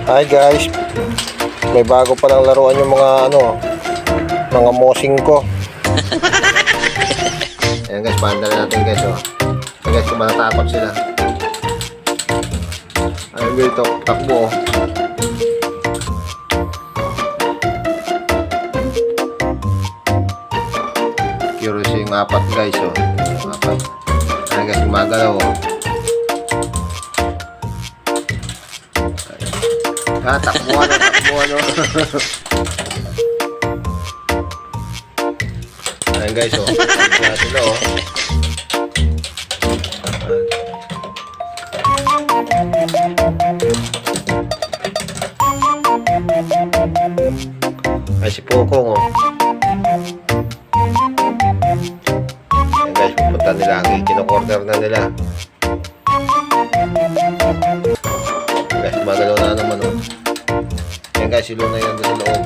Hi guys, may bago palang laruan yung mga mga mosing ko. Ayan guys, paanda na natin guys. Ayan guys, kung matatakot sila. Ayan guys, takbo. Curious yung apat guys. Apat. Ayan guys, gumagalaw. Takbuhan. Ayan guys, takbuhan sila Ay, si Pokong Ayan guys, pupunta nila. Kino-corner na nila. Ayan guys, magalaw na naman Ayan guys, si Luna yan doon sa loob.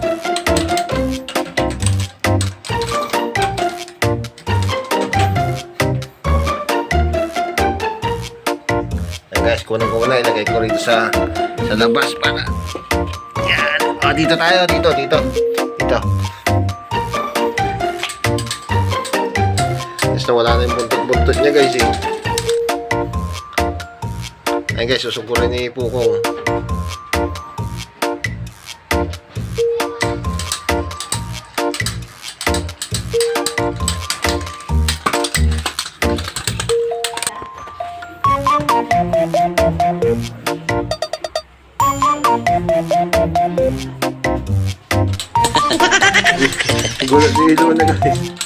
Ayan guys, kunin ko muna. Ilagay ko rito sa labas para yan. Dito tayo. Dito. Tapos wala na yung buntot niya guys Ayan guys, susugurin ni Pukong. Gulat si Ilo na guys.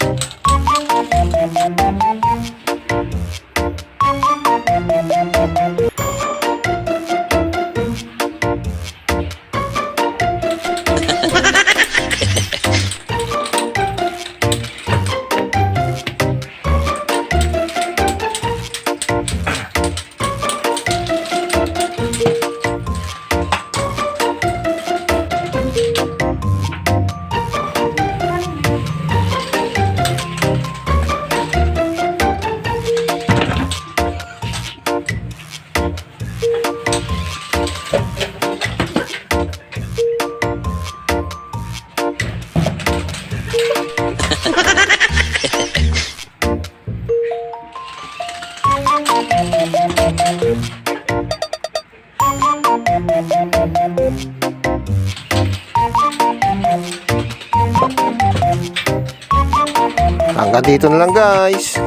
Hanggang dito na lang guys.